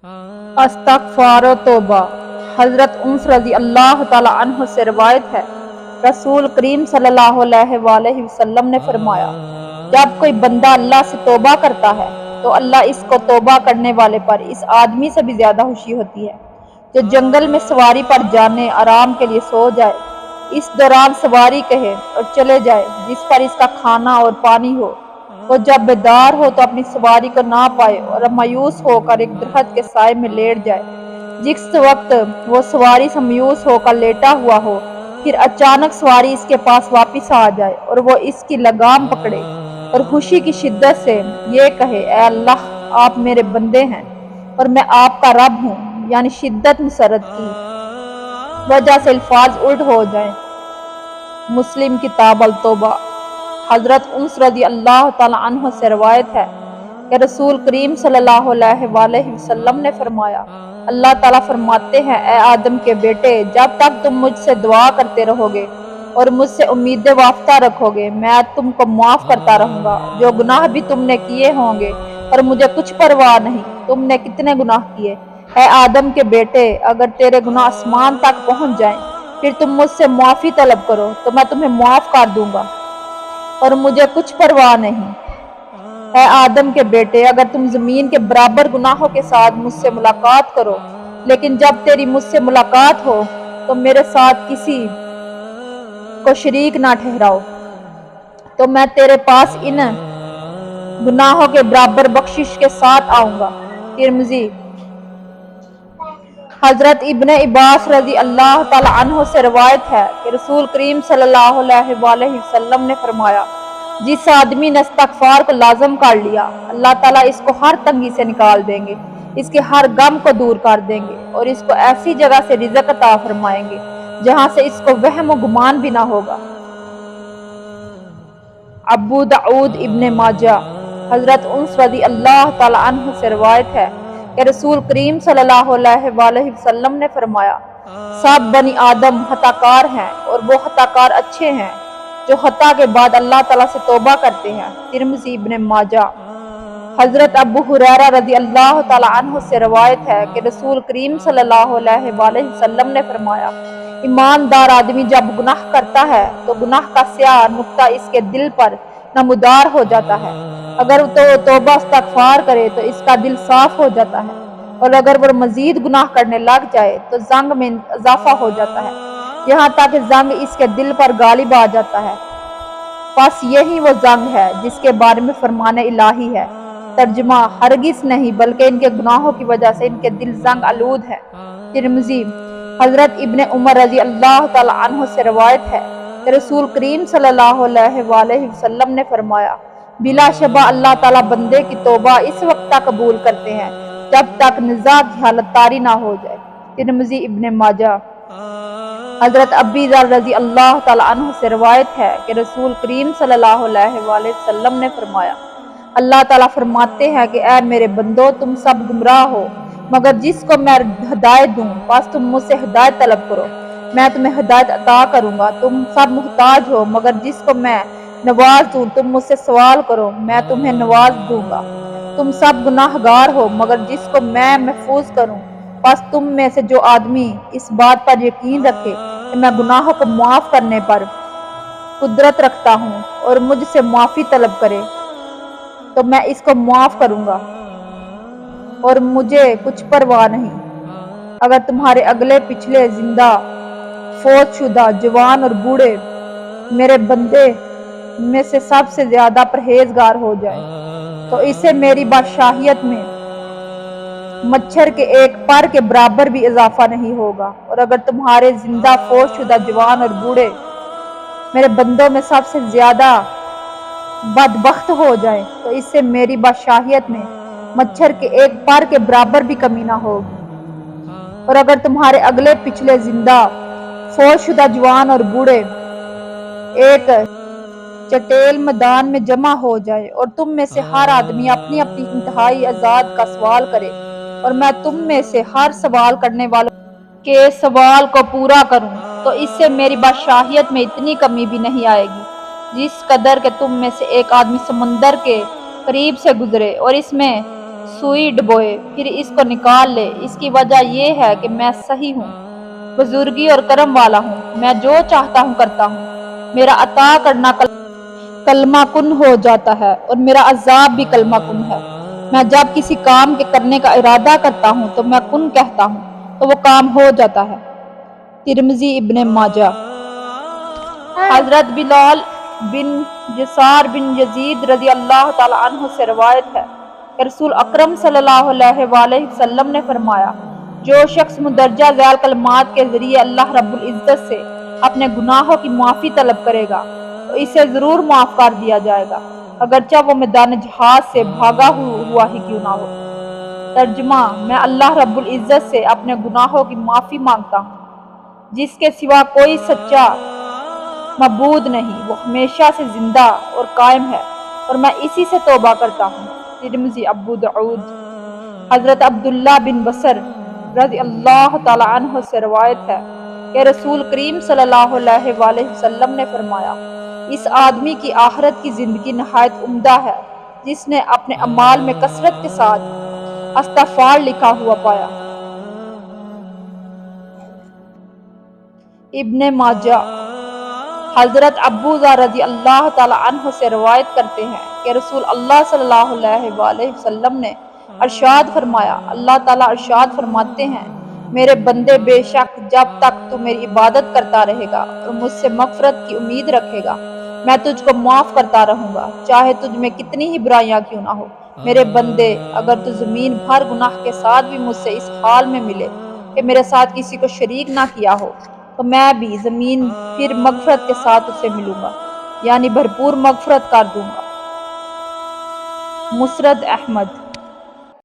استغفار و توبہ۔ حضرت انس رضی اللہ تعالی عنہ سے روایت ہے، رسول کریم صلی اللہ علیہ وآلہ وسلم نے فرمایا، جب کوئی بندہ اللہ سے توبہ کرتا ہے تو اللہ اس کو توبہ کرنے والے پر اس آدمی سے بھی زیادہ خوشی ہوتی ہے جو جنگل میں سواری پر جانے آرام کے لیے سو جائے، اس دوران سواری کہے اور چلے جائے جس پر اس کا کھانا اور پانی ہو۔ وہ جب بیدار ہو تو اپنی سواری کو نہ پائے اور مایوس ہو کر ایک درخت کے سائے میں لیٹ جائے۔ جس وقت وہ سواری سے مایوس ہو کر لیٹا ہوا ہو، پھر اچانک سواری اس کے پاس واپس آ جائے اور وہ اس کی لگام پکڑے اور خوشی کی شدت سے یہ کہے، اے اللہ، آپ میرے بندے ہیں اور میں آپ کا رب ہوں، یعنی شدت مسرت کی وجہ سے الفاظ الٹ ہو جائیں۔ مسلم کتاب التوبہ۔ حضرت انس رضی اللہ تعالی عنہ سے روایت ہے کہ رسول کریم صلی اللہ علیہ وآلہ وسلم نے فرمایا، اللہ تعالیٰ فرماتے ہیں، اے آدم کے بیٹے، جب تک تم مجھ سے دعا کرتے رہو گے اور مجھ سے امید وافطہ رکھو گے، میں تم کو معاف کرتا رہوں گا۔ جو گناہ بھی تم نے کیے ہوں گے اور مجھے کچھ پرواہ نہیں، تم نے کتنے گناہ کیے۔ اے آدم کے بیٹے، اگر تیرے گناہ آسمان تک پہنچ جائیں، پھر تم مجھ سے معافی طلب کرو تو میں تمہیں معاف کر دوں گا اور مجھے کچھ پرواہ نہیں۔ اے آدم کے بیٹے، اگر تم زمین کے برابر گناہوں کے ساتھ مجھ سے ملاقات کرو، لیکن جب تیری مجھ سے ملاقات ہو تو میرے ساتھ کسی کو شریک نہ ٹھہراؤ، تو میں تیرے پاس ان گناہوں کے برابر بخشش کے ساتھ آؤں گا۔ ترمذی۔ حضرت ابن عباس رضی اللہ تعالی عنہ سے روایت ہے کہ رسول کریم صلی اللہ علیہ وآلہ وسلم نے فرمایا، جس آدمی نے استغفار کو لازم کر لیا، اللہ تعالیٰ اس کو ہر تنگی سے نکال دیں گے، اس کے ہر غم کو دور کر دیں گے اور اس کو ایسی جگہ سے رزق عطا فرمائیں گے جہاں سے اس کو وہم و گمان بھی نہ ہوگا۔ ابو داؤد ابن ماجہ۔ حضرت انس رضی اللہ تعالی عنہ سے روایت ہے کہ رسول کریم صلی اللہ علیہ وآلہ وسلم نے فرمایا، سب بنی آدم خطا کار ہیں اور وہ خطا کار اچھے ہیں جو خطا کے بعد اللہ تعالیٰ سے توبہ کرتے ہیں۔ ترمذی ابن ماجہ۔ حضرت ابو ہریرہ رضی اللہ تعالی عنہ سے روایت ہے کہ رسول کریم صلی اللہ علیہ وآلہ وسلم نے فرمایا، ایماندار آدمی جب گناہ کرتا ہے تو گناہ کا سیاہ نقطہ اس کے دل پر نمودار ہو جاتا ہے، اگر تو توبہ استغفار کرے تو اس کا دل صاف ہو جاتا ہے، اور اگر وہ مزید گناہ کرنے لگ جائے تو زنگ میں اضافہ ہو جاتا ہے، یہاں تک کہ زنگ اس کے دل پر غالب آ جاتا ہے۔ بس یہی وہ زنگ ہے جس کے بارے میں فرمان الہی ہے۔ ترجمہ: ہرگز نہیں، بلکہ ان کے گناہوں کی وجہ سے ان کے دل زنگ آلود ہے۔ ترمذی۔ حضرت ابن عمر رضی اللہ تعالی عنہ سے روایت ہے کہ رسول کریم صلی اللہ علیہ وآلہ وسلم نے فرمایا، بلا شبہ اللہ تعالیٰ بندے کی توبہ اس وقت تک قبول کرتے ہیں جب تک نزاع کی حالت طاری نہ ہو جائے۔ ترمذی ابن ماجہ۔ حضرت ابی ذر رضی اللہ تعالی عنہ سے روایت ہے کہ رسول کریم صلی اللہ علیہ وآلہ وسلم نے فرمایا، اللہ تعالیٰ فرماتے ہیں کہ اے میرے بندو، تم سب گمراہ ہو مگر جس کو میں ہدایت دوں، بس تم مجھ سے ہدایت طلب کرو، میں تمہیں ہدایت عطا کروں گا۔ تم سب محتاج ہو مگر جس کو میں نواز دوں، تم مجھ سے سوال کرو، میں تمہیں نواز دوں گا۔ تم سب گناہ گار ہو مگر جس کو میں محفوظ کروں، بس تم میں سے جو آدمی اس بات پر یقین رکھے کہ میں گناہوں کو معاف کرنے پر قدرت رکھتا ہوں اور مجھ سے معافی طلب کرے تو میں اس کو معاف کروں گا اور مجھے کچھ پرواہ نہیں۔ اگر تمہارے اگلے پچھلے، زندہ، فوت شدہ، جوان اور بوڑھے میرے بندے میں سے سب سے زیادہ پرہیزگار ہو جائیں تو اسے میری بادشاہیت میں مچھر کے ایک پر کے برابر بھی اضافہ نہیں ہوگا، اور اگر تمہارے زندہ، فوت شدہ، جوان اور بوڑھے میرے بندوں میں سب سے زیادہ بدبخت ہو جائیں تو اس سے میری بادشاہیت میں مچھر کے ایک پر کے برابر بھی کمی نہ ہوگی، اور اگر تمہارے اگلے پچھلے، زندہ، فوت شدہ، جوان اور بوڑھے ایک چٹیل میدان میں جمع ہو جائے اور تم میں سے ہر آدمی اپنی اپنی انتہائی آزاد کا سوال کرے اور میں تم میں سے ہر سوال کرنے والوں کے سوال کو پورا کروں تو اس سے میری بادشاہیت میں اتنی کمی بھی نہیں آئے گی جس قدر کہ تم میں سے ایک آدمی سمندر کے قریب سے گزرے اور اس میں سوئی ڈبوئے پھر اس کو نکال لے، اس کی وجہ یہ ہے کہ میں صحیح ہوں، بزرگی اور کرم والا ہوں، میں جو چاہتا ہوں کرتا ہوں، میرا عطا کرنا کلمہ کن ہو جاتا ہے اور میرا عذاب بھی کلمہ کن ہے۔ میں جب کسی کام کے کرنے کا ارادہ کرتا ہوں تو میں کن کہتا ہوں تو وہ کام ہو جاتا ہے۔ ترمذی ابن ماجہ۔ حضرت بلال بن جسار بن یزید رضی اللہ تعالی عنہ سے روایت ہے کہ رسول اکرم صلی اللہ علیہ وآلہ وسلم نے فرمایا، جو شخص مندرجہ ذیل کلمات کے ذریعے اللہ رب العزت سے اپنے گناہوں کی معافی طلب کرے گا تو اسے ضرور معاف کر دیا جائے گا، اگرچہ وہ میدان جہاد سے بھاگا ہوا ہی کیوں نہ ہو۔ ترجمہ: میں اللہ رب العزت سے اپنے گناہوں کی معافی مانگتا ہوں، جس کے سوا کوئی سچا معبود نہیں، وہ ہمیشہ سے زندہ اور قائم ہے، اور میں اسی سے توبہ کرتا ہوں۔ ترمذی ابو داؤد۔ حضرت عبداللہ بن بصر رضی اللہ تعالی عنہ سے روایت ہے کہ رسول کریم صلی اللہ علیہ وآلہ وسلم نے فرمایا، اس آدمی کی آخرت کی زندگی نہایت عمدہ ہے جس نے اپنے اعمال میں کثرت کے ساتھ استغفار لکھا ہوا پایا۔ ابن ماجہ۔ حضرت ابو ذر رضی اللہ تعالی عنہ سے روایت کرتے ہیں کہ رسول اللہ صلی اللہ علیہ وآلہ وسلم نے ارشاد فرمایا، اللہ تعالیٰ ارشاد فرماتے ہیں، میرے بندے بے شک جب تک تو میری عبادت کرتا رہے گا اور مجھ سے مغفرت کی امید رکھے گا، میں تجھ کو معاف کرتا رہوں گا، چاہے تجھ میں کتنی ہی برائیاں کیوں نہ ہو۔ میرے بندے، اگر تو زمین بھر گناہ کے ساتھ بھی مجھ سے اس حال میں ملے کہ میرے ساتھ کسی کو شریک نہ کیا ہو، تو میں بھی زمین پھر مغفرت کے ساتھ اسے ملوں گا، یعنی بھرپور مغفرت کر دوں گا۔ مسرد احمد۔